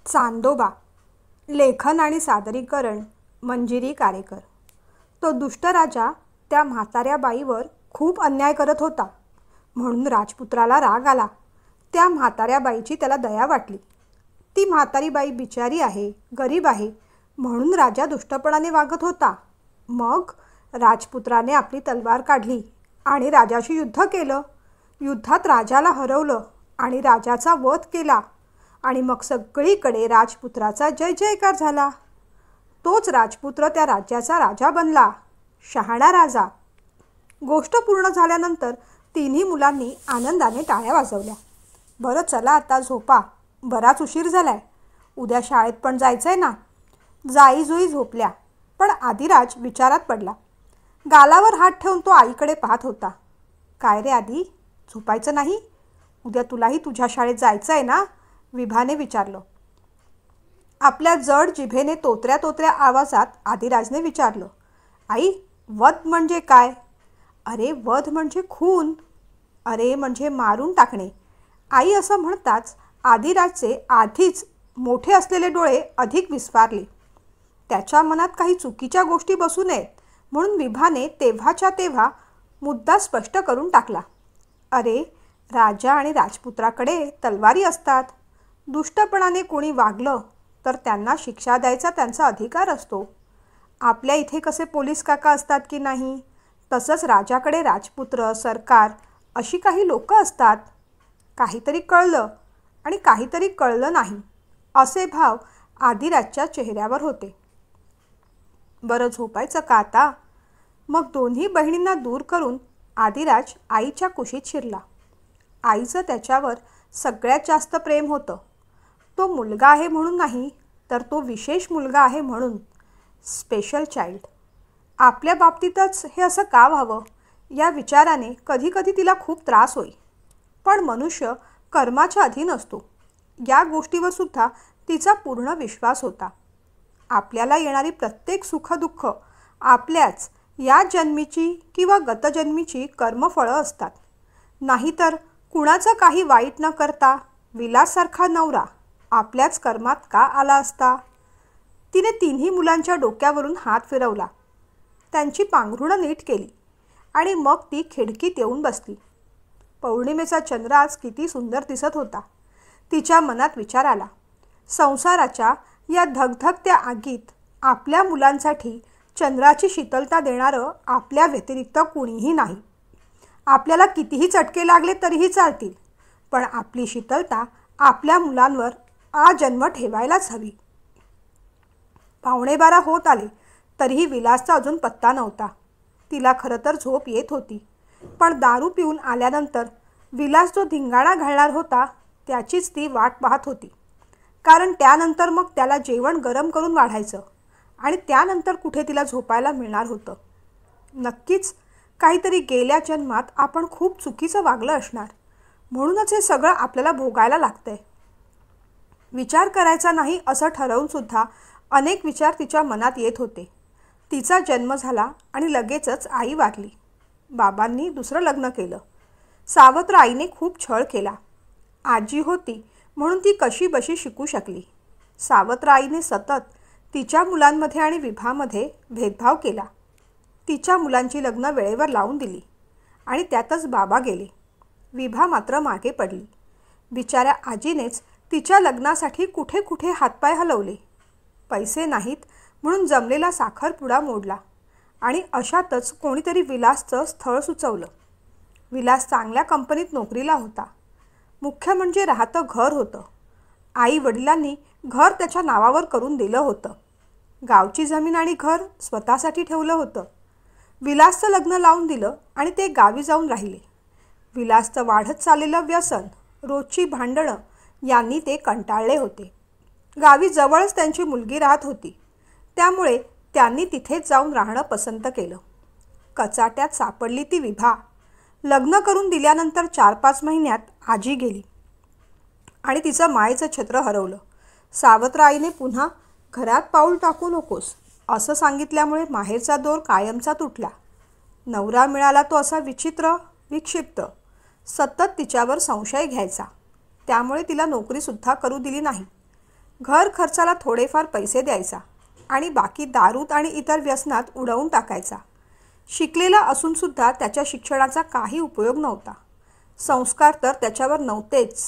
चांदोबा. लेखन आणि सादरीकरण मंजिरी कारेकर. तो दुष्ट राजा त्या म्हाताऱ्या बाईवर खूप अन्याय करत होता, म्हणून राजपुत्राला राग आला. त्या म्हाताऱ्या बाईची त्याला दया वाटली. ती म्हातारी बाई बिचारी आहे, गरीब आहे, म्हणून राजा दुष्टपणाने वागत होता. मग राजपुत्राने आपली तलवार काढली आणि राजाशी युद्ध केलं. युद्धात राजाला हरवलं आणि राजाचा वध केला. आणि मग सगळीकडे राजपुत्राचा जय जयकार झाला. तोच राजपुत्र त्या राज्याचा राजा बनला, शहाणा राजा. गोष्ट पूर्ण झाल्यानंतर तिन्ही मुलांनी आनंदाने टाळ्या वाजवल्या. बरं चला आता झोपा, बराच उशीर झालाय, उद्या शाळेत पण जायचंय ना. जाईजुई झोपल्या, पण आदिराज विचारात पडला. गालावर हात ठेवून तो आईकडे पाहत होता. काय रे आदी, झोपायचं नाही? उद्या तुलाही तुझ्या शाळेत जायचं आहे ना? विभाने विचारलं. आपल्या जड जिभेने तोतऱ्या तोतऱ्या आवाजात आदिराजने विचारलं. आई, वध म्हणजे काय? अरे वध म्हणजे खून. अरे म्हणजे मारून टाकणे. आई असं म्हणताच आदिराजचे आधीच मोठे असलेले डोळे अधिक विस्फारले. त्याच्या मनात काही चुकीच्या गोष्टी बसू नयेत म्हणून विभाने तेव्हाच्या तेव्हा मुद्दा स्पष्ट करून टाकला. अरे, राजा आणि राजपुत्राकडे तलवारी असतात. दुष्टपणाने कोणी वागलं तर त्यांना शिक्षा द्यायचा त्यांचा अधिकार असतो. आपल्या इथे कसे पोलीस काका असतात की नाही, तसंच राजाकडे राजपुत्र, सरकार अशी काही लोक असतात. काहीतरी कळलं आणि काहीतरी कळलं नाही असे भाव आदिराजच्या चेहऱ्यावर होते. बरं झोपायचं का आता? मग दोन्ही बहिणींना दूर करून आदिराज आईच्या कुशीत शिरला. आईचं त्याच्यावर सगळ्यात जास्त प्रेम होतं. तो मुलगा आहे म्हणून नाही, तर तो विशेष मुलगा आहे म्हणून. Special child. आपल्या बाबतीतच हे असं का व्हावं या विचाराने कधीकधी तिला खूप त्रास होई. पण मनुष्य कर्माच्या अधीन असतो या गोष्टीवर सुद्धा तिचा पूर्ण विश्वास होता. आपल्याला येणारी प्रत्येक सुखदुःख आपल्याच या जन्मीची किंवा गतजन्मीची कर्मफळं असतात. नाहीतर कुणाचं काही वाईट न करता विलाससारखा नवरा आपल्याच कर्मात का आला असता? तिने तिन्ही मुलांच्या डोक्यावरून हात फिरवला, त्यांची पांघरुणं नीट केली आणि मग ती खिडकीत येऊन बसली. पौर्णिमेचा चंद्र आज किती सुंदर दिसत होता. तिच्या मनात विचार आला. संसाराच्या या धगधगत्या आगीत आपल्या मुलांसाठी चंद्राची शीतलता देणारं आपल्या व्यतिरिक्त कुणीही नाही. आपल्याला कितीही चटके लागले तरीही चालतील, पण आपली शीतलता आपल्या मुलांवर आजन्म ठेवायलाच हवी. 11:15 होत आले तरीही विलासचा अजून पत्ता नव्हता. तिला खरं तर झोप येत होती, पण दारू पिऊन आल्यानंतर विलास जो धिंगाणा घालणार होता त्याचीच ती वाट पाहत होती. कारण त्यानंतर मग त्याला जेवण गरम करून वाढायचं आणि त्यानंतर कुठे तिला झोपायला मिळणार होतं. नक्कीच काहीतरी गेल्या जन्मात आपण खूप चुकीचं वागलं असणार, म्हणूनच हे सगळं आपल्याला भोगायला लागतंय. विचार करायचा नाही असं ठरवून सुद्धा अनेक विचार तिच्या मनात येत होते. तिचा जन्म झाला आणि लगेचच आई वारली. बाबांनी दुसरं लग्न केलं. सावत्र आईने खूप छळ केला. आजी होती म्हणून ती कशी बशी शिकू शकली. सावत्र आईने सतत तिच्या मुलांमध्ये आणि विभामध्ये भेदभाव केला. तिच्या मुलांची लग्न वेळेवर लावून दिली आणि त्यातच बाबा गेले. विभा मात्र मागे पडली. बिचाऱ्या आजीनेच तिच्या लग्नासाठी कुठे कुठे हातपाय हलवले. पैसे नाहीत म्हणून जमलेला साखरपुडा मोडला आणि अशातच कोणीतरी विलासचं स्थळ सुचवलं. विलास चांगल्या कंपनीत नोकरीला होता. मुख्य म्हणजे राहतं घर होतं. आई वडिलांनी घर त्याच्या नावावर करून दिलं होतं. गावची जमीन आणि घर स्वतःसाठी ठेवलं होतं. विलासचं लग्न लावून दिलं आणि ते गावी जाऊन राहिले. विलासचं वाढत चाललेलं व्यसन, रोजची भांडणं यांनी ते कंटाळले होते. गावी जवळच त्यांची मुलगी राहत होती, त्यामुळे त्यांनी तिथेच जाऊन राहणं पसंत केलं. कचाट्यात सापडली ती विभा. लग्न करून दिल्यानंतर 4-5 महिन्यात आजी गेली आणि तिचं मायेचं छत्र हरवलं. सावत्र आईने पुन्हा घरात पाऊल टाकू नकोस असं सांगितल्यामुळे माहेरचा दोर कायमचा तुटला. नवरा मिळाला तो असा विचित्र, विक्षिप्त, सतत तिच्यावर संशय घ्यायचा. त्यामुळे तिला नोकरीसुद्धा करू दिली नाही. घर खर्चाला थोडेफार पैसे द्यायचा आणि बाकी दारूत आणि इतर व्यसनात उडवून टाकायचा. शिकलेला असूनसुद्धा त्याच्या शिक्षणाचा काही उपयोग नव्हता. संस्कार तर त्याच्यावर नव्हतेच,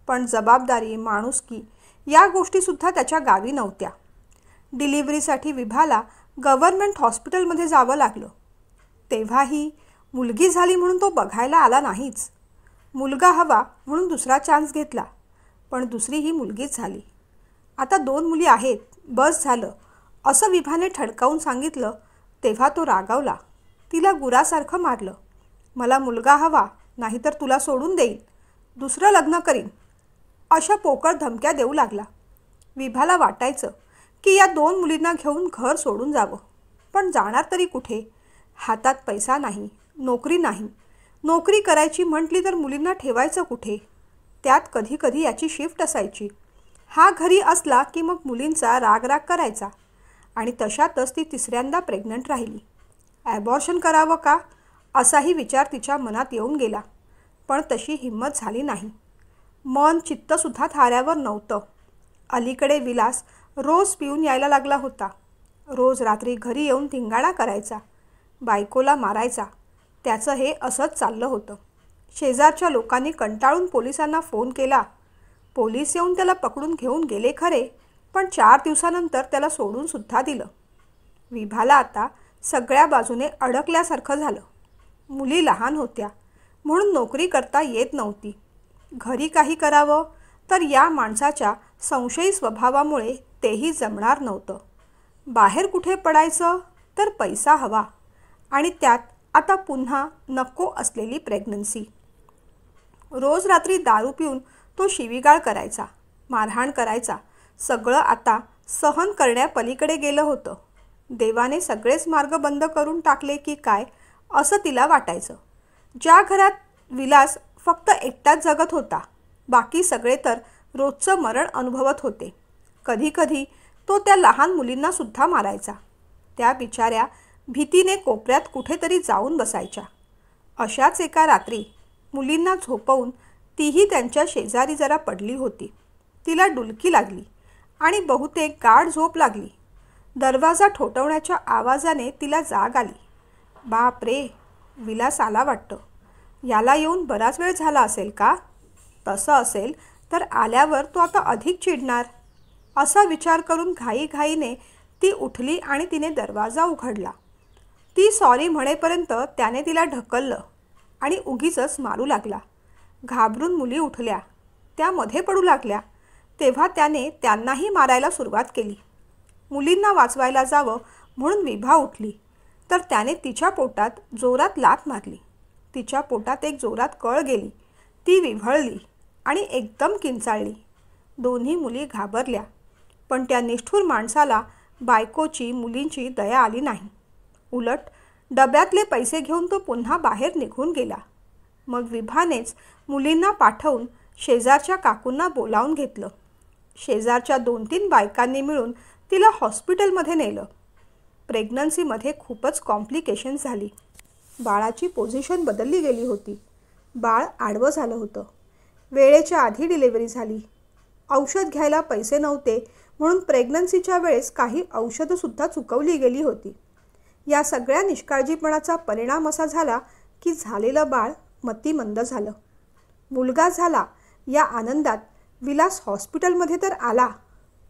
पण जबाबदारी, माणुसकी या गोष्टीसुद्धा त्याच्या गावी नव्हत्या. डिलिव्हरीसाठी विभाला गव्हर्नमेंट हॉस्पिटलमध्ये जावं लागलं. तेव्हाही मुलगी झाली म्हणून तो बघायला आला नाहीच. मुलगा हवा म्हणून दुसरा चान्स घेतला, पण दुसरी ही मुलगीच झाली. आता 2 मुली आहेत, बस झालं, असं विभाने ठणकावून सांगितलं. तेव्हा तो रागावला. तिला गुरासारखं मारलं. मला मुलगा हवा, नाहीतर तुला सोडून देईन, दुसरं लग्न करीन, अशा पोकळ धमक्या देऊ लागला. विभाला वाटायचं की या 2 मुलींना घेऊन घर सोडून जावं, पण जाणार तरी कुठे? हातात पैसा नाही, नोकरी नाही. नोकरी करायची म्हटली तर मुलींना ठेवायचं कुठे? त्यात कधी कधी याची शिफ्ट असायची. हा घरी असला की मग मुलींचा राग करायचा आणि तशातच ती 3ऱ्यांदा प्रेग्नंट राहिली. ॲबॉर्शन करावं का असाही विचार तिच्या मनात येऊन गेला, पण तशी हिंमत झाली नाही. मन चित्तसुद्धा थाऱ्यावर नव्हतं. अलीकडे विलास रोज पिऊन यायला लागला होता. रोज रात्री घरी येऊन धिंगाणा करायचा, बायकोला मारायचा. त्याचं हे असंच चाललं होतं. शेजारच्या लोकांनी कंटाळून पोलिसांना फोन केला. पोलीस येऊन त्याला पकडून घेऊन गेले खरे, पण 4 दिवसानंतर त्याला सोडूनसुद्धा दिलं. विभाला आता सगळ्या बाजूने अडकल्यासारखं झालं. मुली लहान होत्या म्हणून नोकरी करता येत नव्हती. घरी काही करावं तर या माणसाच्या संशयी स्वभावामुळे तेही जमणार नव्हतं. बाहेर कुठे पडायचं तर पैसा हवा, आणि त्यात आता पुन्हा नको असलेली प्रेग्नन्सी. रोज रात्री दारू पिऊन तो शिवीगाळ करायचा, मारहाण करायचा. सगळं आता सहन करण्यापलीकडे गेलं होतं. देवाने सगळेच मार्ग बंद करून टाकले की काय असं तिला वाटायचं. ज्या घरात विलास फक्त एकटाच जगत होता, बाकी सगळे तर रोजचं मरण अनुभवत होते. कधीकधी तो त्या लहान मुलींनासुद्धा मारायचा. त्या बिचाऱ्या भीतीने कोपऱ्यात कुठेतरी जाऊन बसायच्या. अशाच एका रात्री मुलींना झोपवून तीही त्यांच्या शेजारी जरा पडली होती. तिला डुलकी लागली आणि बहुतेक गाढ झोप लागली. दरवाजा ठोठवण्याच्या आवाजाने तिला जाग आली. बाप रे, विलास आला वाटतं. याला येऊन बराच वेळ झाला असेल का? तसं असेल तर आल्यावर तो आता अधिक चिडणार, असा विचार करून घाईघाईने ती उठली आणि तिने दरवाजा उघडला. ती सॉरी म्हणेपर्यंत त्याने तिला ढकललं आणि उगीचच मारू लागला. घाबरून मुली उठल्या, त्या मध्ये पडू लागल्या. तेव्हा त्याने त्यांनाही मारायला सुरुवात केली. मुलींना वाचवायला जावं म्हणून विभा उठली, तर त्याने तिच्या पोटात जोरात लाथ मारली. तिच्या पोटात एक जोरात कळ गेली. ती विव्हळली आणि एकदम किंचाळली. दोन्ही मुली घाबरल्या, पण त्या निष्ठुर माणसाला बायकोची, मुलींची दया आली नाही. उलट डब्यातले पैसे घेऊन तो पुन्हा बाहेर निघून गेला. मग विभानेच मुलींना पाठवून शेजारच्या काकूंना बोलावून घेतलं. शेजारच्या 2-3 बायकांनी मिळून तिला हॉस्पिटलमध्ये नेलं. प्रेग्नन्सीमध्ये खूपच कॉम्प्लिकेशन्स झाली. बाळाची पोझिशन बदलली गेली होती. बाळ आडवं झालं होतं. वेळेच्या आधी डिलिव्हरी झाली. औषध घ्यायला पैसे नव्हते म्हणून प्रेग्नन्सीच्या वेळेस काही औषधंसुद्धा चुकवली गेली होती. या सगळ्या निष्काळजीपणाचा परिणाम असा झाला की झालेलं बाळ मतिमंद झालं. मुलगा झाला या आनंदात विलास हॉस्पिटलमध्ये तर आला,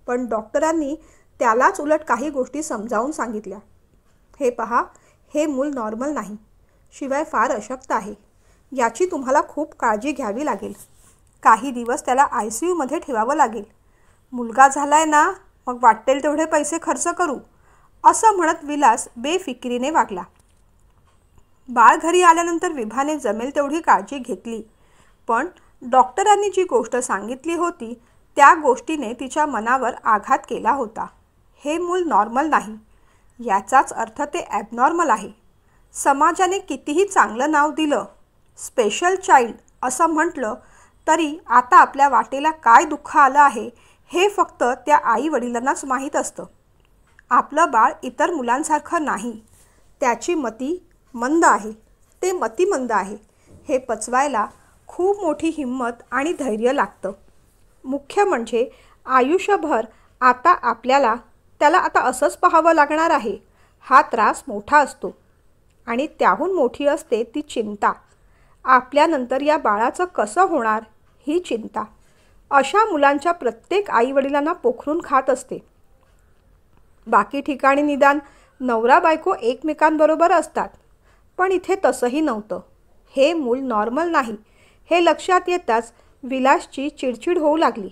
पण डॉक्टरांनी त्यालाच उलट काही गोष्टी समजावून सांगितल्या. हे पहा, हे मूल नॉर्मल नाही, शिवाय फार अशक्त आहे. याची तुम्हाला खूप काळजी घ्यावी लागेल. काही दिवस त्याला ICUमध्ये ठेवावं लागेल. मुलगा झालाय ना, मग वाटेल तेवढे पैसे खर्च करू, असं म्हणत विलास बेफिकिरीने वागला. बाळ घरी आल्यानंतर विभाने जमेल तेवढी काळजी घेतली, पण डॉक्टरांनी जी गोष्ट सांगितली होती त्या गोष्टीने तिच्या मनावर आघात केला होता. हे मूल नॉर्मल नाही, याचाच अर्थ ते ॲबनॉर्मल आहे. समाजाने कितीही चांगलं नाव दिलं, स्पेशल चाइल्ड असं म्हटलं, तरी आता आपल्या वाटेला काय दुःख आलं आहे हे फक्त त्या आई-वडिलांनाच माहीत असतं. आपलं बाळ इतर मुलांसारखं नाही, त्याची मती मंद आहे, ते मतिमंद आहे, हे पचवायला खूप मोठी हिंमत आणि धैर्य लागतं. मुख्य म्हणजे आयुष्यभर त्याला आता असंच पाहावं लागणार आहे, हा त्रास मोठा असतो. आणि त्याहून मोठी असते ती चिंता. आपल्यानंतर या बाळाचं कसं होणार ही चिंता अशा मुलांच्या प्रत्येक आईवडिलांना पोखरून खात असते. बाकी ठिकाणी निदान नवरा बायको एकमेकांबरोबर असतात, पण इथे तसंही नव्हतं. हे मूल नॉर्मल नाही हे लक्षात येताच विलासची चिडचिड होऊ लागली.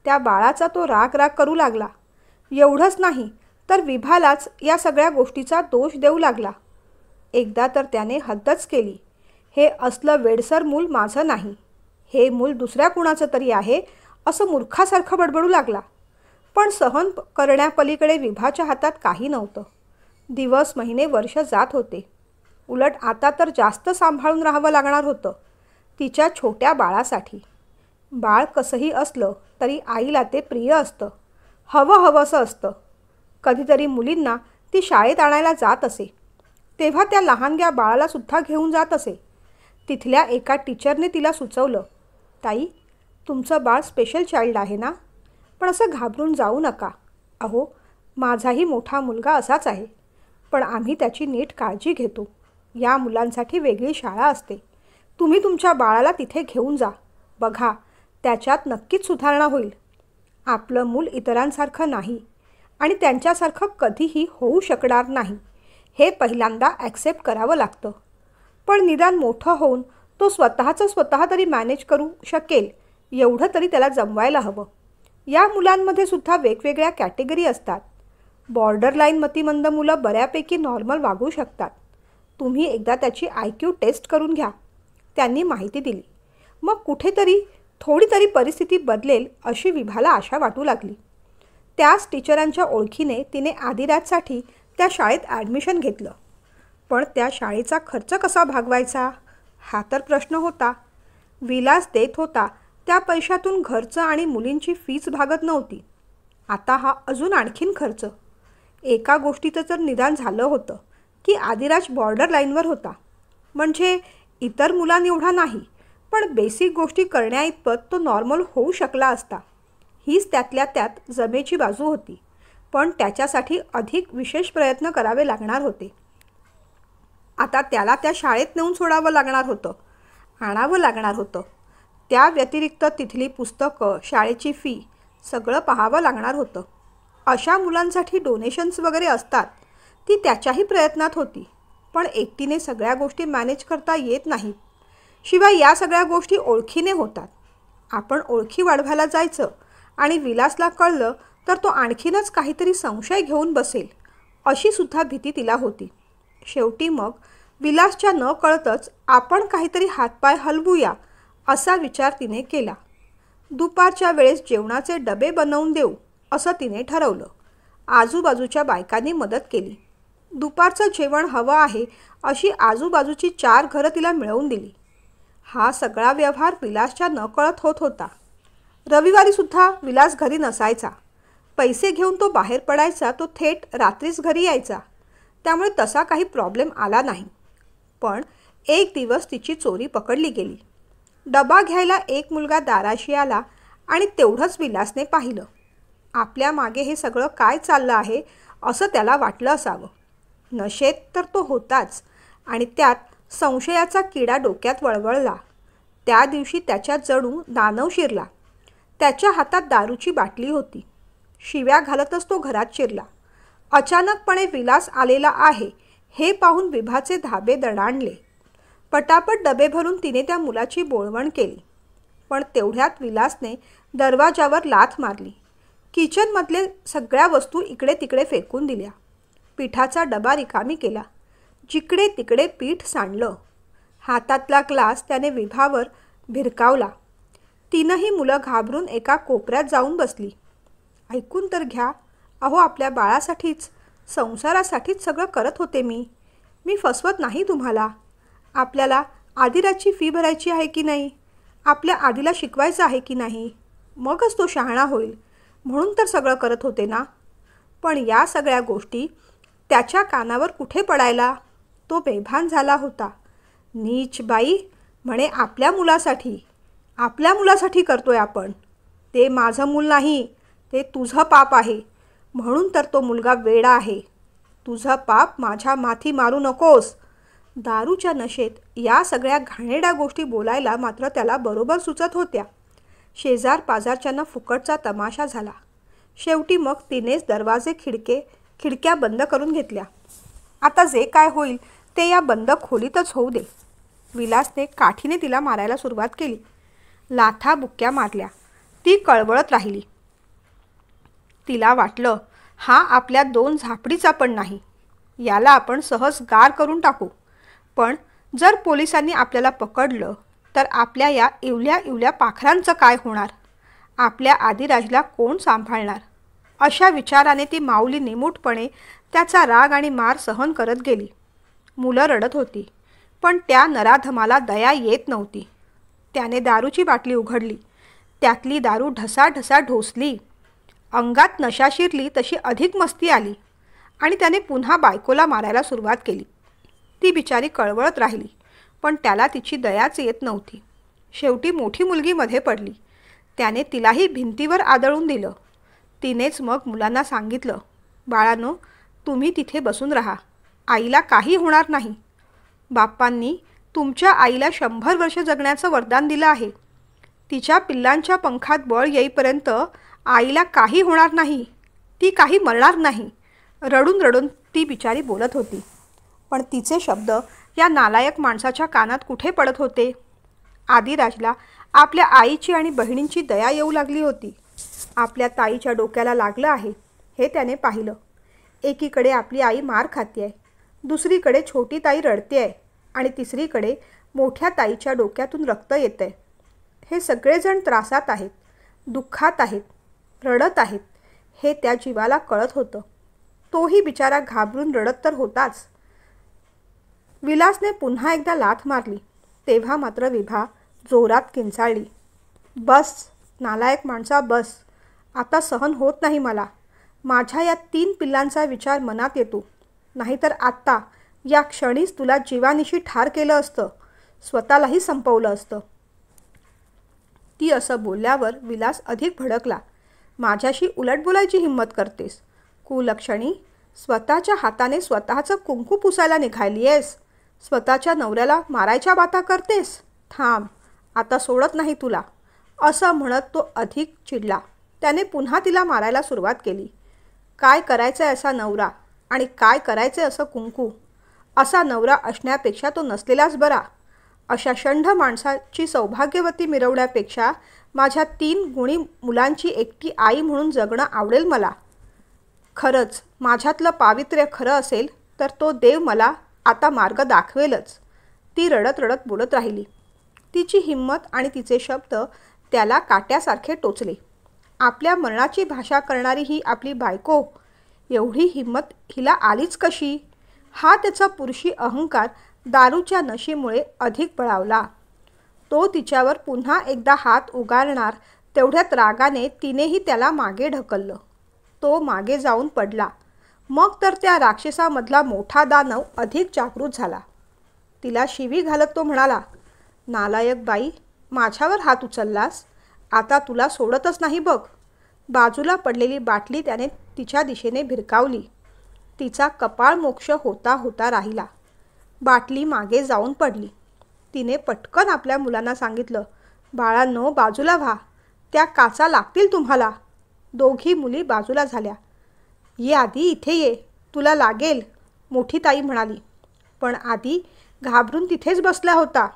त्या बाळाचा तो राग करू लागला. एवढंच नाही तर विभालाच या सगळ्या गोष्टीचा दोष देऊ लागला. एकदा तर त्याने हद्दच केली. हे असलं वेडसर मूल माझं नाही, हे मूल दुसऱ्या कुणाचं तरी आहे असं मूर्खासारखं बडबडू लागला. पण सहन करण्यापलीकडे विभाच्या हातात काही नव्हतं. दिवस महिने वर्ष जात होते. उलट आता तर जास्त सांभाळून राहावं लागणार होतं तिच्या छोट्या बाळासाठी. बाळ कसंही असलं तरी आईला ते प्रिय असतं, हवंसं असतं. कधीतरी मुलींना ती शाळेत आणायला जात असे, तेव्हा त्या लहानग्या बाळालासुद्धा घेऊन जात असे. तिथल्या एका टीचरने तिला सुचवलं, ताई, तुमचं बाळ स्पेशल चाइल्ड आहे ना, पण असं घाबरून जाऊ नका. अहो, माझाही मोठा मुलगा असाच आहे, पण आम्ही त्याची नीट काळजी घेतो. या मुलांसाठी वेगळी शाळा असते. तुम्ही तुमच्या बाळाला तिथे घेऊन जा. बघा, त्याच्यात नक्कीच सुधारणा होईल. आपलं मूल इतरांसारखं नाही आणि त्यांच्यासारखं कधीही होऊ शकणार नाही हे पहिल्यांदा ॲक्सेप्ट करावं लागतं. पण निदान मोठं होऊन तो स्वतः तरी मॅनेज करू शकेल एवढं तरी त्याला जमवायला हवं. या मुलांमध्ये सुद्धा वेगवेगळ्या कॅटेगरी असतात. बॉर्डरलाईन मतिमंद मुलं बऱ्यापैकी नॉर्मल वागू शकतात. तुम्ही एकदा त्याची IQ टेस्ट करून घ्या, त्यांनी माहिती दिली. मग कुठेतरी थोडी तरी परिस्थिती बदलेल अशी विभाला आशा वाटू लागली. त्याच टीचरांच्या ओळखीने तिने आदिराजसाठी त्या शाळेत ॲडमिशन घेतलं. पण त्या शाळेचा खर्च कसा भागवायचा हा तर प्रश्न होता. विलास देत होता त्या पैशातून घरचं आणि मुलींची फीस भागत नव्हती. आता हा अजून आणखीन खर्च. एका गोष्टीचं तर निदान झालं होतं की आदिराज बॉर्डर लाईनवर होता, म्हणजे इतर मुलांएवढा नाही, पण बेसिक गोष्टी करण्याइतपत तो नॉर्मल होऊ शकला असता. हीच त्यातल्या त्यात जमेची बाजू होती, पण त्याच्यासाठी अधिक विशेष प्रयत्न करावे लागणार होते. आता त्याला त्या शाळेत नेऊन सोडावं लागणार होतं, आणावं लागणार होतं. त्या व्यतिरिक्त तिथली पुस्तकं, शाळेची फी सगळं पाहावं लागणार होतं. अशा मुलांसाठी डोनेशन्स वगैरे असतात, ती त्याच्याही प्रयत्नात होती. पण एकटीने सगळ्या गोष्टी मॅनेज करता येत नाहीत. शिवाय या सगळ्या गोष्टी ओळखीने होतात. आपण ओळखी वाढवायला जायचं आणि विलासला कळलं तर तो आणखीनच काहीतरी संशय घेऊन बसेल अशी सुद्धा भीती तिला होती. शेवटी मग विलासच्या न कळतच आपण काहीतरी हातपाय हलवूया असा विचार तिने केला. दुपारच्या वेळेस जेवणाचे डबे बनवून देऊ असं तिने ठरवलं. आजूबाजूच्या बायकांनी मदत केली. दुपारचं जेवण हवं आहे अशी आजूबाजूची 4 घरं तिला मिळवून दिली. हा सगळा व्यवहार विलासच्या नकळत होत होता. रविवारीसुद्धा विलास घरी नसायचा. पैसे घेऊन तो बाहेर पडायचा, तो थेट रात्रीच घरी यायचा. त्यामुळे तसा काही प्रॉब्लेम आला नाही. पण एक दिवस तिची चोरी पकडली गेली. डबा घ्यायला एक मुलगा दाराशी आला आणि तेवढंच विलासने पाहिलं. आपल्या मागे हे सगळं काय चाललं आहे असं त्याला वाटलं असावं. नशेत तर तो होताच आणि त्यात संशयाचा किडा डोक्यात वळवळला. त्या दिवशी त्याच्यात जणू दानव शिरला. त्याच्या हातात दारूची बाटली होती. शिव्या घालतच तो घरात शिरला. अचानकपणे विलास आलेला आहे हे पाहून विभाचे धाबे दणाणले. पटापट डबे भरून तिने त्या मुलाची बोळवण केली. पण तेवढ्यात विलासने दरवाजावर लाथ मारली. किचनमधले सगळ्या वस्तू इकडे तिकडे फेकून दिल्या. पिठाचा डबा रिकामी केला. जिकडे तिकडे पीठ सांडलं. हातातला ग्लास त्याने विभावर भिरकावला. तीनही मुलं घाबरून एका कोपऱ्यात जाऊन बसली. ऐकून तर घ्या, अहो, आपल्या बाळासाठीच, संसारासाठीच सगळं करत होते मी फसवत नाही तुम्हाला. आपल्याला आदिराजची फी भरायची आहे की नाही, आपल्या आदिला शिकवायचं आहे की नाही, मगच तो शहाणा होईल म्हणून तर सगळं करत होते ना. पण या सगळ्या गोष्टी त्याच्या कानावर कुठे पडायला. तो बेभान झाला होता. नीच बाई, म्हणे आपल्या मुलासाठी करतोय आपण. ते माझं मूल नाही, ते तुझं पाप आहे, म्हणून तर तो मुलगा वेडा आहे. तुझं पाप माझ्या माथी मारू नकोस. दारूच्या नशेत या सगळ्या घाणेरड्या गोष्टी बोलायला मात्र त्याला बरोबर सुचत होत्या. शेजार पाजारच्यांना फुकटचा तमाशा झाला. शेवटी मग तिनेच दरवाजे खिडक्या बंद करून घेतल्या. आता जे काय होईल ते या बंद खोलीतच होऊ दे. विलासने काठीने तिला मारायला सुरुवात केली. लाथा बुक्क्या मारल्या. ती कळवळत राहिली. तिला वाटलं, हा आपल्या 2 झापडीचा पण नाही. याला आपण सहज गार करून टाकू. पण जर पोलिसांनी आपल्याला पकडलं तर आपल्या या इवल्या इवल्या पाखरांचं काय होणार? आपल्या आदिराजला कोण सांभाळणार? अशा विचाराने ती माऊली निमूटपणे त्याचा राग आणि मार सहन करत गेली. मुलं रडत होती, पण त्या नराधमाला दया येत नव्हती. त्याने दारूची बाटली उघडली. त्यातली दारू ढसाढसा ढोसली. अंगात नशा शिरली तशी अधिक मस्ती आली आणि त्याने पुन्हा बायकोला मारायला सुरुवात केली. ती बिचारी कळवळत राहिली, पण त्याला तिची दयाच येत नव्हती. शेवटी मोठी मुलगी मध्ये पडली. त्याने तिलाही भिंतीवर आदळून दिलं. तिनेच मग मुलांना सांगितलं, बाळांनो, तुम्ही तिथे बसून राहा. आईला काही होणार नाही. बाप्पांनी तुमच्या आईला 100 वर्ष जगण्याचं वरदान दिलं आहे. तिच्या पिल्लांच्या पंखात बळ येईपर्यंत आईला काही होणार नाही. ती काही मरणार नाही. रडून रडून ती बिचारी बोलत होती. पण तिचे शब्द या नालायक माणसाच्या कानात कुठे पडत होते? आदिराजला आपल्या आईची आणि बहिणींची दया येऊ लागली होती. आपल्या ताईच्या डोक्याला लागलं आहे हे त्याने पाहिलं. एकीकडे आपली आई मार खाते आहे, दुसरीकडे छोटी ताई रडते आहे आणि तिसरीकडे मोठ्या ताईच्या डोक्यातून रक्त येतं आहे. हे सगळेजण त्रासात आहेत, दुःखात आहेत, रडत आहेत हे त्या जीवाला कळत होतं. तोही बिचारा घाबरून रडत तर होताच. विलासने पुन्हा एकदा लाथ मारली. तेव्हा मात्र विभा जोरात किंचाळली. बस नालायक माणसा, बस. आता सहन होत नाही मला. माझ्या या 3 पिल्लांचा विचार मनात येतो. नाहीतर आत्ता या क्षणीच तुला जीवानिशी ठार केलं असतं, स्वतःलाही संपवलं असतं. ती असं बोलल्यावर विलास अधिक भडकला. माझ्याशी उलट बोलायची हिंमत करतेस? कुलक्षणी, स्वतःच्या हाताने स्वतःचं कुंकू पुसायला निघाली आहेस. स्वतःच्या नवऱ्याला मारायच्या बाता करतेस? थांब, आता सोडत नाही तुला. असं म्हणत तो अधिक चिडला. त्याने पुन्हा तिला मारायला सुरुवात केली. काय करायचं आहे असा नवरा आणि काय करायचे असं कुंकू? असा नवरा असण्यापेक्षा तो नसलेलाच बरा. अशा षंढ माणसाची सौभाग्यवती मिरवण्यापेक्षा माझ्या 3 गुणी मुलांची एकटी आई म्हणून जगणं आवडेल मला. खरंच माझ्यातलं पावित्र्य खरं असेल तर तो देव मला आता मार्ग दाखवेलच. ती रडत रडत बोलत राहिली. तिची हिंमत आणि तिचे शब्द त्याला काट्यासारखे टोचले. आपल्या मरणाची भाषा करणारी ही आपली बायको, एवढी हिंमत हिला आलीच कशी? हा त्याचा पुरुषी अहंकार दारूच्या नशेमुळे अधिक बळावला. तो तिच्यावर पुन्हा एकदा हात उगारणार तेवढ्यात रागाने तिनेही त्याला मागे ढकललं. तो मागे जाऊन पडला. मग तर त्या राक्षसामधला मोठा दानव अधिक जागृत झाला. तिला शिवी घालत तो म्हणाला, नालायक बाई, माझ्यावर हात उचललास, आता तुला सोडतच नाही बघ. बाजूला पडलेली बाटली त्याने तिच्या दिशेने भिरकावली. तिचा कपाळ मोक्ष होता होता राहिला. बाटली मागे जाऊन पडली. तिने पटकन आपल्या मुलांना सांगितलं, बाळांनो, बाजूला व्हा, त्या काचा लागतील तुम्हाला. दोघी मुली बाजूला झाल्या. ये आधी, इथे ये, तुला लागेल, मोठी ताई म्हणाली. पण आधी घाबरून तिथेच बसला होता.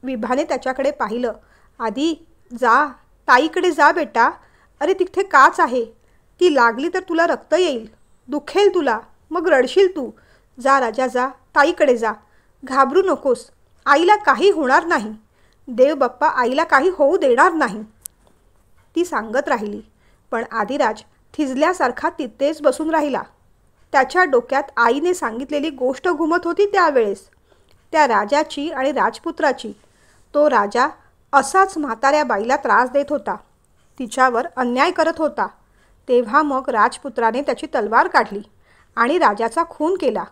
विभाने त्याच्याकडे पाहिलं. आधी जा, ताईकडे जा बेटा. अरे तिथे काच आहे, ती लागली तर तुला रक्त येईल, दुखेल तुला, मग रडशील तू. जा राजा, जा, ताईकडे जा. घाबरू नकोस, आईला काही होणार नाही. देव बाप्पा आईला काही होऊ देणार नाही. ती सांगत राहिली. पण आदिराज थिजल्यासारखा तिथेच बसून राहिला. त्याच्या डोक्यात आईने सांगितलेली गोष्ट घुमत होती त्यावेळेस, त्या राजाची आणि राजपुत्राची. तो राजा असाच म्हाताऱ्या बाईला त्रास देत होता, तिच्यावर अन्याय करत होता. तेव्हा मग राजपुत्राने त्याची तलवार काढली आणि राजाचा खून केला.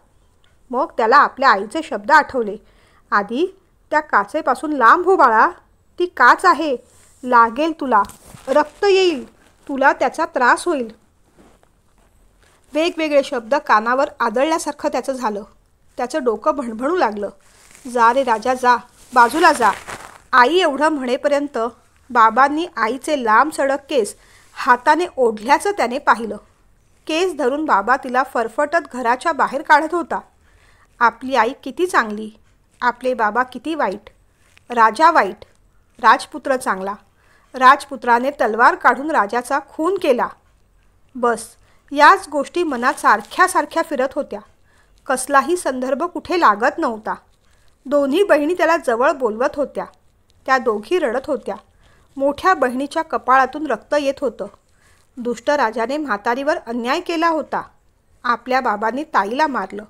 मग त्याला आपल्या आईचे शब्द आठवले. आधी त्या काचेपासून लांब हो बाळा, ती काच आहे, लागेल तुला, रक्त येईल, तुला त्याचा त्रास होईल. वेगवेगळे शब्द कानावर आदळल्यासारखं त्याचं झालं. त्याचं डोकं भणभणू लागलं. जा रे राजा जा, बाजूला जा. आई एवढं म्हणेपर्यंत बाबांनी आईचे लांब सडक केस हाताने ओढल्याचं त्याने पाहिलं. केस धरून बाबा तिला फरफटत घराच्या बाहेर काढत होता. आपली आई किती चांगली, आपले बाबा किती वाईट. राजा वाईट, राजपुत्र चांगला. राजपुत्राने तलवार काढून राजाचा खून केला. बस याच गोष्टी मनात सारख्या फिरत होत्या. कसलाही संदर्भ कुठे लागत नव्हता. दोन्ही बहिणी त्याला जवळ बोलवत होत्या. त्या दोघी रडत होत्या. मोठ्या बहिणीच्या कपाळातून रक्त येत होतं. दुष्ट राजाने म्हातारीवर अन्याय केला होता. आपल्या बाबांनी ताईला मारलं.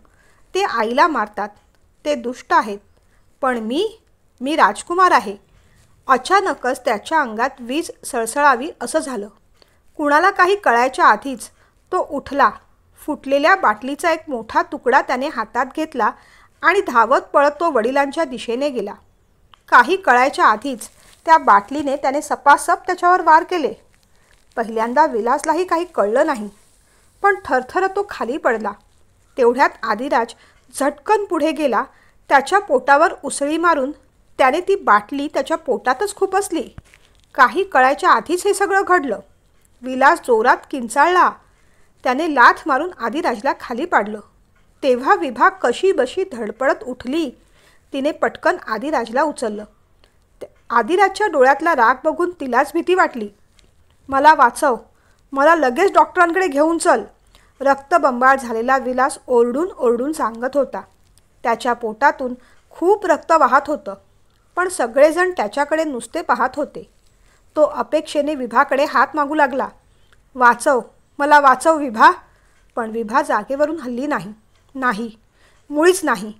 ते आईला मारतात. ते दुष्ट आहेत. पण मी राजकुमार आहे. अचानकच त्याच्या अंगात वीज सळसळावी असं झालं. कुणाला काही कळायच्या आधीच तो उठला. फुटलेल्या बाटलीचा एक मोठा तुकडा त्याने हातात घेतला आणि धावत पळत तो वडिलांच्या दिशेने गेला. काही कळायच्या आधीच त्या बाटलीने त्याने सपासप त्याच्यावर वार केले. पहिल्यांदा विलासलाही काही कळलं नाही, पण थरथरत तो खाली पडला. तेवढ्यात आदिराज झटकन पुढे गेला. त्याच्या पोटावर उसळी मारून त्याने ती बाटली त्याच्या पोटातच खुपसली. काही कळायच्या आधीच हे सगळं घडलं. विलास जोरात किंचाळला. त्याने लाथ मारून आदिराजला खाली पाडलं. तेव्हा विभा कशी बशी धडपडत उठली. तिने पटकन आदिराजला उचललं. आदिराजच्या डोळ्यातला राग बघून तिलाच भीती वाटली. मला वाचव, मला लगेच डॉक्टरांकडे घेऊन चल. रक्तबंबाळ झालेला विलास ओरडून ओरडून सांगत होता. त्याच्या पोटातून खूप रक्त वाहत होतं, पण सगळेजण त्याच्याकडे नुसते पाहत होते. तो अपेक्षेने विभाकडे हात मागू लागला. वाचव, मला वाचव विभा. पण विभा जागेवरून हलली नाही. नाही, मुळीच नाही.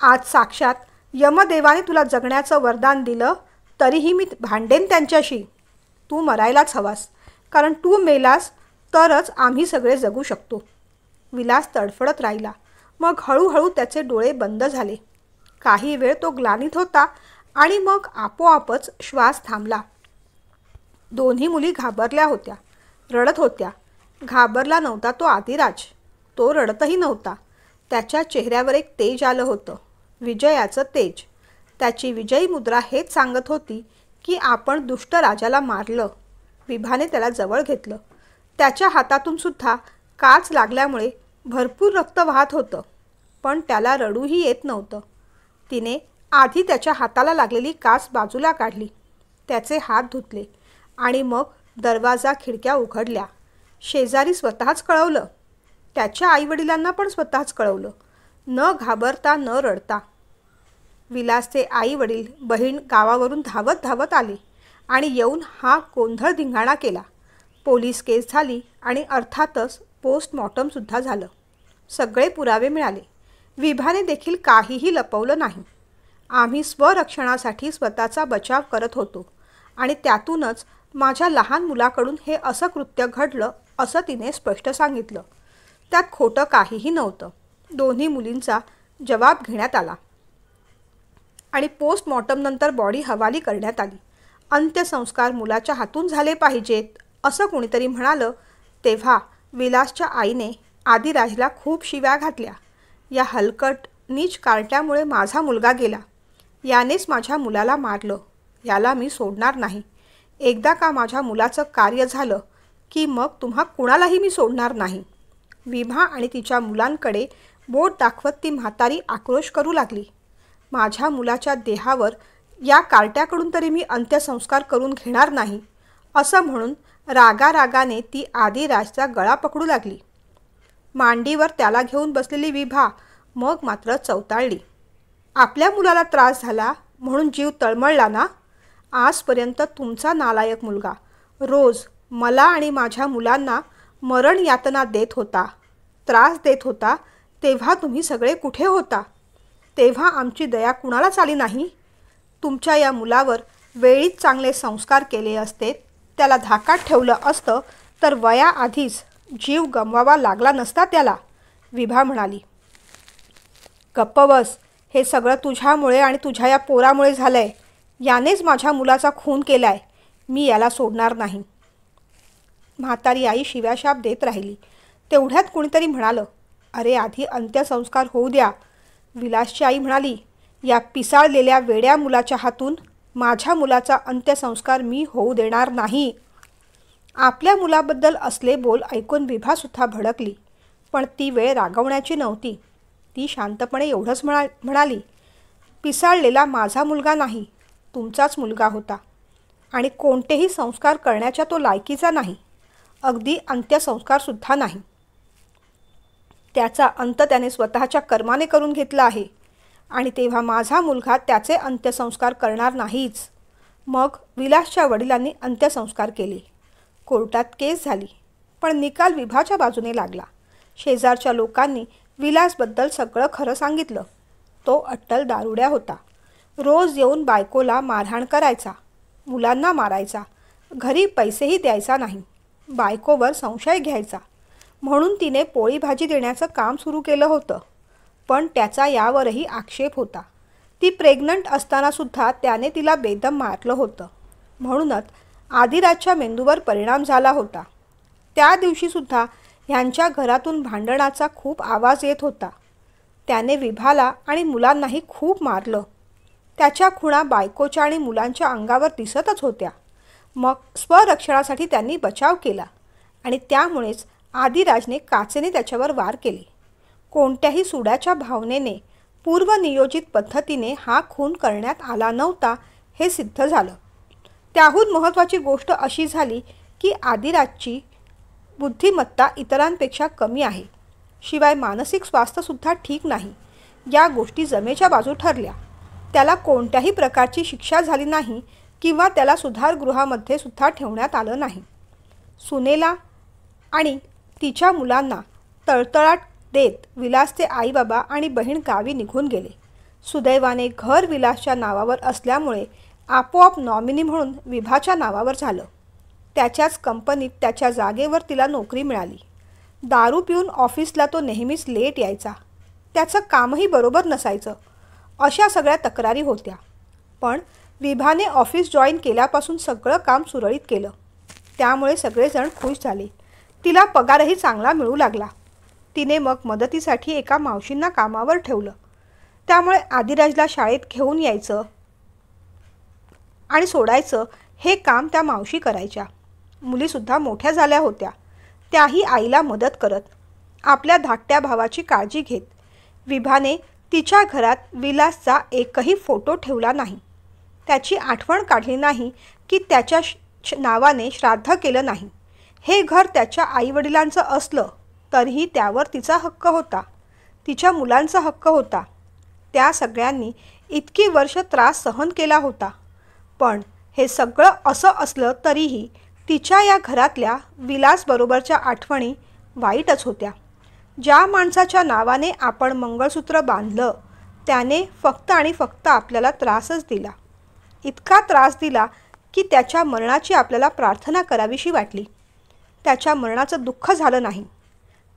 आज साक्षात यमदेवाने तुला जगण्याचं वरदान दिलं, तरीही मी भांडेन त्यांच्याशी. तू मरायलाच हवास, कारण तू मेलास तरच आम्ही सगळे जगू शकतो. विलास तडफडत राहिला. मग हळूहळू त्याचे डोळे बंद झाले. काही वेळ तो ग्लानीत होता आणि मग आपोआपच श्वास थांबला. दोन्ही मुली घाबरल्या होत्या, रडत होत्या. घाबरला नव्हता तो आदिराज. तो रडतही नव्हता. त्याच्या चेहऱ्यावर एक तेज आलं होतं, विजयाचं तेज. त्याची विजयी मुद्रा हेच सांगत होती की आपण दुष्ट राजाला मारलं. विभाने त्याला जवळ घेतलं. त्याच्या हातातून सुद्धा काच लागल्यामुळे भरपूर रक्त वाहत होतं, पण त्याला रडूही येत नव्हतं. तिने आधी त्याच्या हाताला लागलेली काच बाजूला काढली, त्याचे हात धुतले आणि मग दरवाजा खिडक्या उघडल्या. शेजारी स्वतःच कळवलं. त्याच्या आईवडिलांना पण स्वतःच कळवलं. न घाबरता न रडता. विलासचे आईवडील बहीण गावावरून धावत धावत आले आणि येऊन हा गोंधळ धिंगाणा केला. पोलीस केस झाली आणि अर्थातच पोस्टमॉर्टमसुद्धा झालं. सगळे पुरावे मिळाले. विभाने देखील काहीही लपवलं नाही. आम्ही स्वरक्षणासाठी स्वतःचा बचाव करत होतो आणि त्यातूनच माझ्या लहान मुलाकडून हे असं कृत्य घडलं असं तिने स्पष्ट सांगितलं. त्यात खोटं काहीही नव्हतं. दोन्ही मुलींचा जबाब घेण्यात आला आणि पोस्टमॉर्टमनंतर बॉडी हवाली करण्यात आली. अंत्यसंस्कार मुलाच्या हातून झाले पाहिजेत असं कोणीतरी म्हणालं तेव्हा विलासच्या आईने आदिराजला खूप शिव्या घातल्या. या हलकट नीच कार्ट्यामुळे माझा मुलगा गेला. यानेच माझ्या मुलाला मारलं. याला मी सोडणार नाही. एकदा का माझ्या मुलाचं कार्य झालं की मग तुम्हा कुणालाही मी सोडणार नाही. विभा आणि तिच्या मुलांकडे बोट दाखवत ती म्हातारी आक्रोश करू लागली. माझ्या मुलाच्या देहावर या कार्ट्याकडून तरी मी अंत्यसंस्कार करून घेणार नाही असं म्हणून रागारागाने ती आदिराजचा गळा पकडू लागली. मांडीवर त्याला घेऊन बसलेली विभा मग मात्र चवताळली. आपल्या मुलाला त्रास झाला म्हणून जीव तळमळला ना? आजपर्यंत तुमचा नालायक मुलगा रोज मला आणि माझ्या मुलांना मरण यातना देत होता, त्रास देत होता. तेव्हा तुम्ही सगळे कुठे होता? तेव्हा आमची दया कुणालाच आली नाही. तुमच्या या मुलावर वेळीच चांगले संस्कार केले असते, त्याला धाकात ठेवलं असतं तर वयाआधीच जीव गमवावा लागला नसता त्याला, विभा म्हणाली. गप्प बस. हे सगळं तुझ्यामुळे आणि तुझ्या या पोरामुळे झालंय. यानेच माझ्या मुलाचा खून केलाय. मी याला सोडणार नाही. म्हातारी आई शिव्याशाप देत राहिली. तेवढ्यात कुणीतरी म्हणालं, अरे आधी अंत्यसंस्कार होऊ द्या. विलासची आई म्हणाली, या पिसाळलेल्या वेड्या मुलाच्या हातून माझ्या मुलाचा अंत्यसंस्कार मी होऊ देणार नाही. आपल्या मुलाबद्दल असले बोल ऐकून विभासुद्धा भडकली. पण ती वेळ रागवण्याची नव्हती. ती शांतपणे एवढंच म्हणाली, पिसाळलेला माझा मुलगा नाही, तुमचाच मुलगा होता आणि कोणतेही संस्कार करण्याच्या तो लायकीचा नाही, अगदी अंत्यसंस्कारसुद्धा नाही. त्याचा अंत त्याने स्वतःच्या कर्माने करून घेतला आहे आणि तेव्हा माझा मुलगा त्याचे अंत्यसंस्कार करणार नाहीच. मग विलासच्या वडिलांनी अंत्यसंस्कार केले. कोर्टात केस झाली, पण निकाल विभाच्या बाजूने लागला. शेजारच्या लोकांनी विलासबद्दल सगळं खरं सांगितलं. तो अट्टल दारुड्या होता. रोज येऊन बायकोला मारहाण करायचा, मुलांना मारायचा, घरी पैसेही द्यायचा नाही, बायकोवर संशय घ्यायचा. म्हणून तिने पोळी भाजी देण्याचं काम सुरू केलं होतं. पण त्याचा यावरही आक्षेप होता. ती प्रेग्नंट असतानासुद्धा त्याने तिला बेदम मारलं होतं. म्हणूनच आदिराजच्या मेंदूवर परिणाम झाला होता. त्या दिवशीसुद्धा ह्यांच्या घरातून भांडणाचा खूप आवाज येत होता. त्याने विभाला आणि मुलांनाही खूप मारलं. त्याच्या खुणा बायकोच्या आणि मुलांच्या अंगावर दिसतच होत्या. मग स्वरक्षणासाठी त्यांनी बचाव केला आणि त्यामुळेच आदिराजने काचेने त्याच्यावर वार केले. कोणत्याही सुडाच्या भावनेने पूर्वनियोजित पद्धतीने हा खून करण्यात आला नव्हता हे सिद्ध झालं. त्याहून महत्त्वाची गोष्ट अशी झाली की आदिराजची बुद्धिमत्ता इतरांपेक्षा कमी आहे. शिवाय मानसिक स्वास्थ्यसुद्धा ठीक नाही. या गोष्टी जमेच्या बाजू ठरल्या. त्याला कोणत्याही प्रकारची शिक्षा झाली नाही किंवा त्याला सुधारगृहामध्ये सुद्धा ठेवण्यात आलं नाही. सुनेला आणि तिच्या मुलांना तळतळाट देत विलासचे आईबाबा आणि बहीण गावी निघून गेले. सुदैवाने घर विलासच्या नावावर असल्यामुळे आपोआप नॉमिनी म्हणून विभाच्या नावावर झालं. त्याच्याच कंपनीत त्याच्या जागेवर तिला नोकरी मिळाली. दारू पिऊन ऑफिसला तो नेहमीच लेट यायचा. त्याचं कामही बरोबर नसायचं. अशा सगळ्या तक्रारी होत्या. पण विभाने ऑफिस जॉईन केल्यापासून सगळं काम सुरळीत केलं. त्यामुळे सगळेजण खुश झाले. तिला पगारही चांगला मिळू लागला. तिने मग मदतीसाठी एका मावशींना कामावर ठेवलं. त्यामुळे आदिराजला शाळेत घेऊन यायचं आणि सोडायचं हे काम त्या मावशी करायच्या. मुलीसुद्धा मोठ्या झाल्या होत्या. त्याही आईला मदत करत, आपल्या धाकट्या भावाची काळजी घेत. विभाने तिच्या घरात विलासचा एकही फोटो ठेवला नाही. त्याची आठवण काढली नाही की त्याच्या नावाने श्राद्ध केलं नाही. हे घर त्याच्या आईवडिलांचं असलं तरीही त्यावर तिचा हक्क होता, तिच्या मुलांचा हक्क होता. त्या सगळ्यांनी इतकी वर्ष त्रास सहन केला होता. पण हे सगळं असं असलं तरीही तिच्या या घरातल्या विलासबरोबरच्या आठवणी वाईटच होत्या. ज्या माणसाच्या नावाने आपण मंगळसूत्र बांधलं त्याने फक्त आणि फक्त आपल्याला त्रासच दिला. इतका त्रास दिला की त्याच्या मरणाची आपल्याला प्रार्थना करावीशी वाटली. त्याच्या मरणाचं दुःख झालं नाही.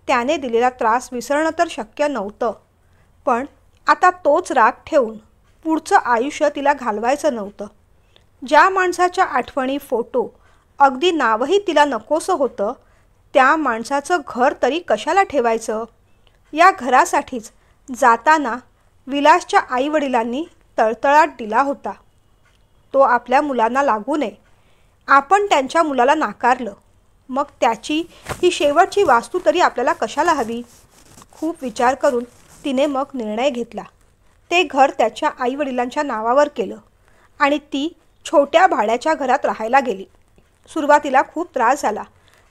त्याने दिलेला त्रास विसरणं तर शक्य नव्हतं. पण आता तोच राग ठेवून पुढचं आयुष्य तिला घालवायचं नव्हतं. ज्या माणसाच्या आठवणी, फोटो, अगदी नावही तिला नकोसं होतं त्या माणसाचं घर तरी कशाला ठेवायचं. या घरासाठीच जाताना विलासच्या आईवडिलांनी तळतळाट दिला होता. तो आपल्या मुलांना लागू नये. आपण त्यांच्या मुलाला नाकारलं. मग त्याची ही शेवटची वास्तू तरी आपल्याला कशाला हवी. खूप विचार करून तिने मग निर्णय घेतला. ते घर त्याच्या आईवडिलांच्या नावावर केलं आणि ती छोट्या भाड्याच्या घरात राहायला गेली. सुरुवातीला खूप त्रास झाला,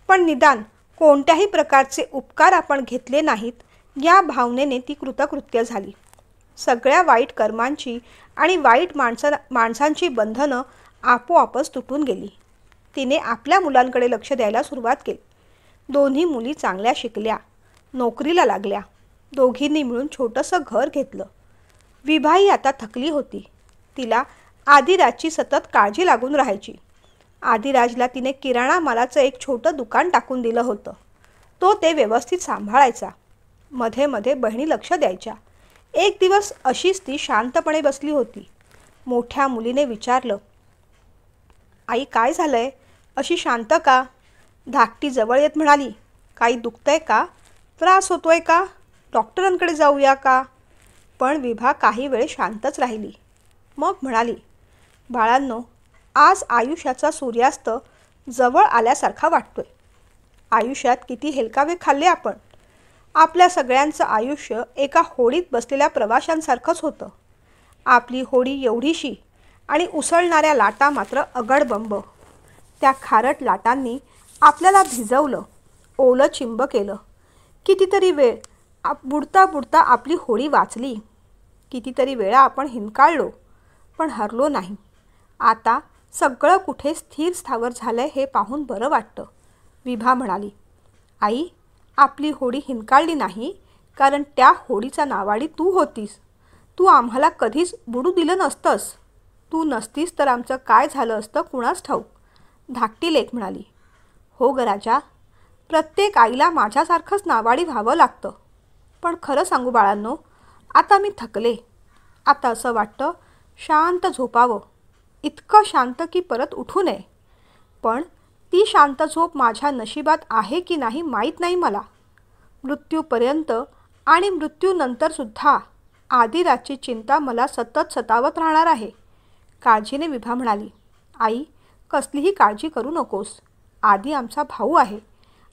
पण निदान कोणत्याही प्रकारचे उपकार आपण घेतले नाहीत या भावनेने ती कृतकृत्य झाली. सगळ्या वाईट कर्मांची आणि वाईट माणसांची बंधनं आपोआपच तुटून गेली. तिने आपल्या मुलांकडे लक्ष द्यायला सुरुवात केली. दोन्ही मुली चांगल्या शिकल्या, नोकरीला लागल्या. दोघींनी मिळून छोटंसं घर घेतलं. विभाही आता थकली होती. तिला आदिराजची सतत काळजी लागून राहायची. आदिराजला तिने किराणा मालाचं एक छोटं दुकान टाकून दिलं होतं. तो ते व्यवस्थित सांभाळायचा. मध्ये मध्ये बहिणी लक्ष द्यायच्या. एक दिवस अशीच ती शांतपणे बसली होती. मोठ्या मुलीने विचारलं, आई काय झालंय, अशी शांत का. धाकटी जवळ येत म्हणाली, काही दुखतंय का? त्रास होतोय का? डॉक्टरांकडे जाऊया का? पण विभा काही वेळ शांतच राहिली. मग म्हणाली, बाळांनो, आज आयुष्याचा सूर्यास्त जवळ आल्यासारखा वाटतोय. आयुष्यात किती हेलकावे खाल्ले आपण. आपल्या सगळ्यांचं आयुष्य एका होडीत बसलेल्या प्रवाशांसारखंच होतं. आपली होडी एवढीशी आणि उसळणाऱ्या लाटा मात्र अगडबंब. त्या खारट लाटांनी आपल्याला भिजवलं, ओलं चिंब केलं. कितीतरी वेळ बुडता बुडता आपली होडी वाचली. कितीतरी वेळा आपण हिंदकाळलो, पण हरलो नाही. आता सगळं कुठे स्थिर स्थावर झालंय हे पाहून बरं वाटतं. विभा म्हणाली, आई, आपली होडी हिंदकाळली नाही, कारण त्या होडीचा नावाडी तू होतीस. तू आम्हाला कधीच बुडू दिलं नसतंस. तू नसतीस तर आमचं काय झालं असतं कुणास ठाऊक. धाकटी लेक म्हणाली, हो ग राजा, प्रत्येक आईला माझ्यासारखंच नावाडी व्हावं लागतं. पण खरं सांगू बाळांनो, आता मी थकले. आता असं वाटतं शांत झोपावं, इतकं शांत की परत उठू नये. पण ती शांत झोप माझ्या नशिबात आहे की नाही माहीत नाही मला. मृत्यूपर्यंत आणि मृत्यूनंतरसुद्धा आदिराजची चिंता मला सतत सतावत राहणार आहे. काळजीने विभा म्हणाली, आई, कसलीही काळजी करू नकोस. आदी आमचा भाऊ आहे.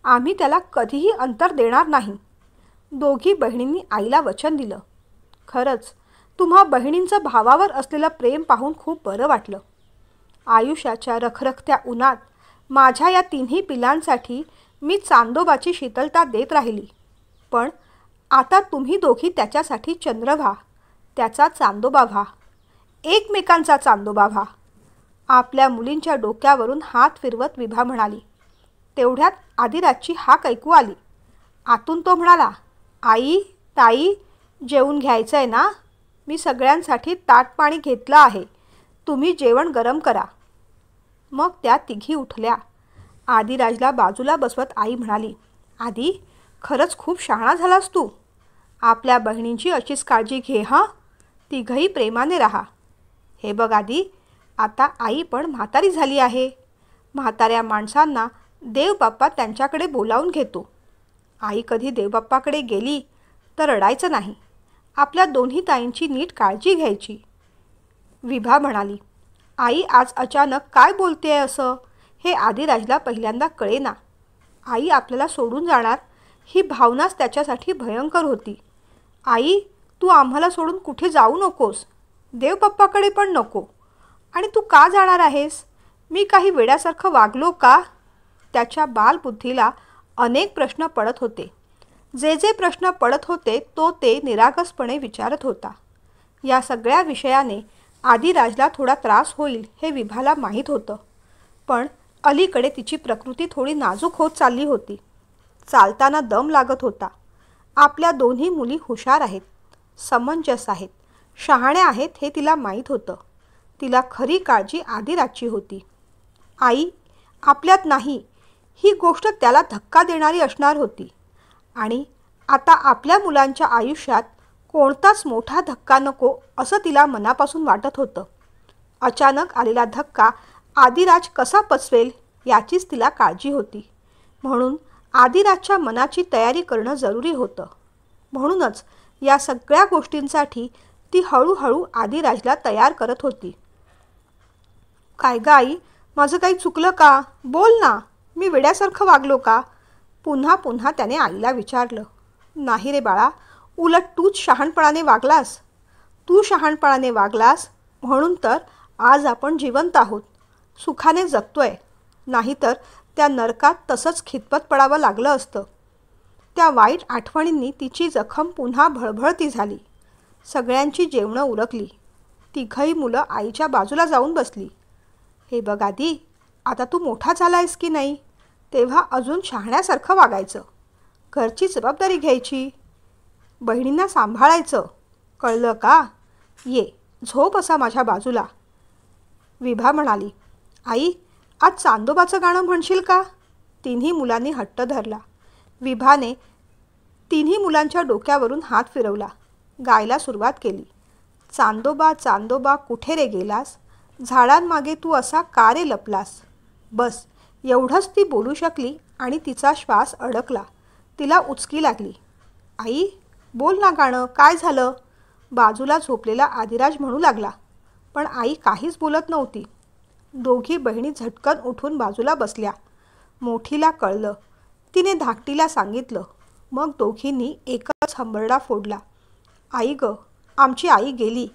आम्ही त्याला कधीही अंतर देणार नाही. दोघी बहिणींनी आईला वचन दिलं. खरंच तुम्हा बहिणींचं भावावर असलेलं प्रेम पाहून खूप बरं वाटलं. आयुष्याच्या रखरखत्या उन्हात माझ्या या तिन्ही पिलांसाठी मी चांदोबाची शीतलता देत राहिली. पण आता तुम्ही दोघी त्याच्यासाठी चंद्र व्हा, त्याचा चांदोबा व्हा, एकमेकांचा चांदोबा व्हा. आपल्या मुलींच्या डोक्यावरून हात फिरवत विभा म्हणाली. तेवढ्यात आदिराजची हाक ऐकू आली. आतून तो म्हणाला, आई, ताई, जेवून घ्यायचं आहे ना? मी सगळ्यांसाठी ताट पाणी घेतलं आहे. तुम्ही जेवण गरम करा. मग त्या तिघी उठल्या. आदिराजला बाजूला बसवत आई म्हणाली, आदी, खरंच खूप शहाणा झालास तू. आपल्या बहिणींची अशीच काळजी घे हां. तिघही प्रेमाने राहा. हे बघ आदी, आता आई पण म्हातारी झाली आहे. म्हाताऱ्या माणसांना देवबाप्पा त्यांच्याकडे बोलावून घेतो. आई कधी देवबाप्पाकडे गेली तर रडायचं नाही. आपल्या दोन्ही ताईंची नीट काळजी घ्यायची. विभा म्हणाली, आई आज अचानक काय बोलते असं? हे आदिराजला पहिल्यांदा कळेना. आई आपल्याला सोडून जाणार ही भावनाच त्याच्यासाठी भयंकर होती. आई, तू आम्हाला सोडून कुठे जाऊ नकोस. देवबाप्पाकडे पण नको. आणि तू का जाणार आहेस? मी काही वेड्यासारखं वागलो का? त्याच्या बालबुद्धीला अनेक प्रश्न पडत होते. जे जे प्रश्न पडत होते तो ते निरागसपणे विचारत होता. या सगळ्या विषयाने आदिराजला थोडा त्रास होईल हे विभाला माहीत होतं. पण अलीकडे तिची प्रकृती थोडी नाजूक होत चालली होती. चालताना दम लागत होता. आपल्या दोन्ही मुली हुशार आहेत, समंजस आहेत, शहाण्या आहेत हे तिला माहीत होतं. तिला खरी काळजी आदिराजची होती. आई आपल्यात नाही ही गोष्ट त्याला धक्का देणारी असणार होती. आणि आता आपल्या मुलांच्या आयुष्यात कोणताच मोठा धक्का नको असं तिला मनापासून वाटत होतं. अचानक आलेला धक्का आदिराज कसा पचवेल याचीच तिला काळजी होती. म्हणून आदिराजच्या मनाची तयारी करणं जरुरी होतं. म्हणूनच या सगळ्या गोष्टींसाठी ती हळूहळू आदिराजला तयार करत होती. काय ग आई, माझं काही चुकलं का? बोल ना, मी वेड्यासारखं वागलो का? पुन्हा पुन्हा त्याने आईला विचारलं. नाही रे बाळा, उलट तूच शहाणपणाने वागलास. तू शहाणपणाने वागलास म्हणून तर आज आपण जिवंत आहोत, सुखाने जगतोय. नाहीतर त्या नरकात तसंच खितपत पडावं लागलं असतं. त्या वाईट आठवणींनी तिची जखम पुन्हा भळभळती झाली. सगळ्यांची जेवणं उरकली. तिघही मुलं आईच्या बाजूला जाऊन बसली. हे बघ आदी, आता तू मोठा झालायस की नाही, तेव्हा अजून शहाण्यासारखं वागायचं. घरची जबाबदारी घ्यायची, बहिणींना सांभाळायचं, कळलं का? ये झोप असा माझ्या बाजूला. विभा म्हणाली, आई आज चांदोबाचं गाणं म्हणशील का? तिन्ही मुलांनी हट्ट धरला. विभाने तिन्ही मुलांच्या डोक्यावरून हात फिरवला. गायला सुरुवात केली. चांदोबा चांदोबा कुठे रे गेलास, झाडांमागे तू असा का रे लपलास? बस एवढंच ती बोलू शकली आणि तिचा श्वास अडकला. तिला उचकी लागली. आई, बोल ना गाणं, काय झालं? बाजूला झोपलेला आदिराज म्हणू लागला. पण आई काहीच बोलत नव्हती. दोघी बहिणी झटकन उठून बाजूला बसल्या. मोठीला कळलं. तिने धाकटीला सांगितलं. मग दोघींनी एकच हंबरडा फोडला. आई ग, आमची आई गेली.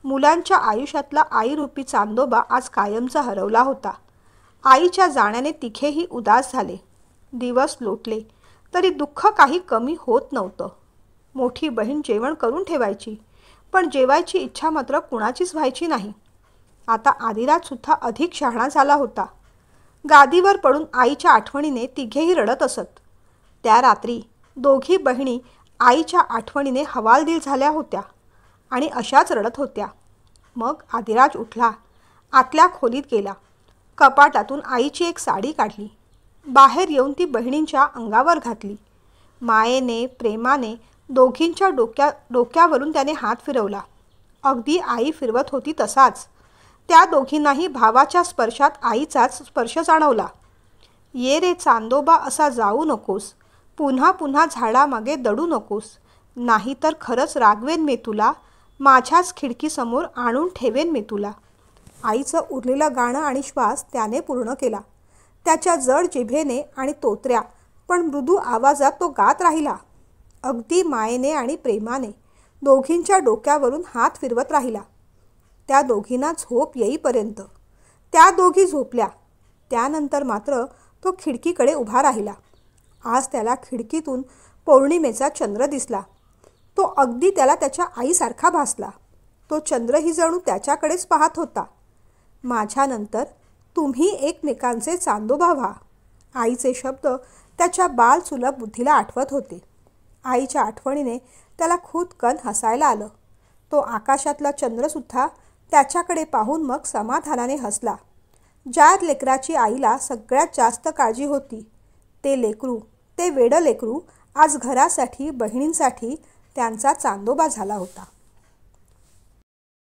मुलांच्या आयुष्यातला आईरूपी चांदोबा आज कायमचा हरवला होता. आईच्या जाण्याने तिघेही उदास झाले. दिवस लोटले तरी दुःख काही कमी होत नव्हतं. मोठी बहीण जेवण करून ठेवायची, पण जेवायची इच्छा मात्र कुणाचीच व्हायची नाही. आता आदिराज सुद्धा अधिक शहाणा झाला होता. गादीवर पडून आईच्या आठवणीने तिघेही रडत असत. त्या रात्री दोघी बहिणी आईच्या आठवणीने हवालदिल झाल्या होत्या आणि अशाच रडत होत्या. मग आदिराज उठला, आतल्या खोलीत गेला. कपाटातून आईची एक साडी काढली. बाहेर येऊन ती बहिणींच्या अंगावर घातली. मायेने, प्रेमाने दोघींच्या डोक्यावरून त्याने हात फिरवला. अगदी आई फिरवत होती तसाच. त्या दोघींनाही भावाच्या स्पर्शात आईचाच स्पर्श जाणवला. ये रे चांदोबा, असा जाऊ नकोस. पुन्हा पुन्हा झाडामागे दडू नकोस. नाहीतर खरंच रागवेन मी तुला. माझ्याच खिडकीसमोर आणून ठेवेन मी तुला. आईचं उरलेलं गाणं आणि श्वास त्याने पूर्ण केला. त्याच्या जड जिभेने आणि तोतऱ्या पण मृदू आवाजात तो गात राहिला. अगदी मायेने आणि प्रेमाने दोघींच्या डोक्यावरून हात फिरवत राहिला. त्या दोघींना झोप येईपर्यंत. त्या दोघी झोपल्या. त्यानंतर मात्र तो खिडकीकडे उभा राहिला. आज त्याला खिडकीतून पौर्णिमेचा चंद्र दिसला. तो अगदी त्याला त्याच्या आईसारखा भासला. तो चंद्रही जणू त्याच्याकडेच पाहत होता. माझ्यानंतर तुम्ही एकमेकांचे चांदोबा व्हा. आईचे शब्द त्याच्या बालसुलभ बुद्धीला आठवत होते. आईच्या आठवणीने त्याला खुदकन हसायला आलं. तो आकाशातला चंद्रसुद्धा त्याच्याकडे पाहून मग समाधानाने हसला. ज्या लेकराची आईला सगळ्यात जास्त काळजी होती, ते लेकरू, ते वेडं लेकरू आज घरासाठी, बहिणींसाठी त्यांचा चांदोबा झाला होता.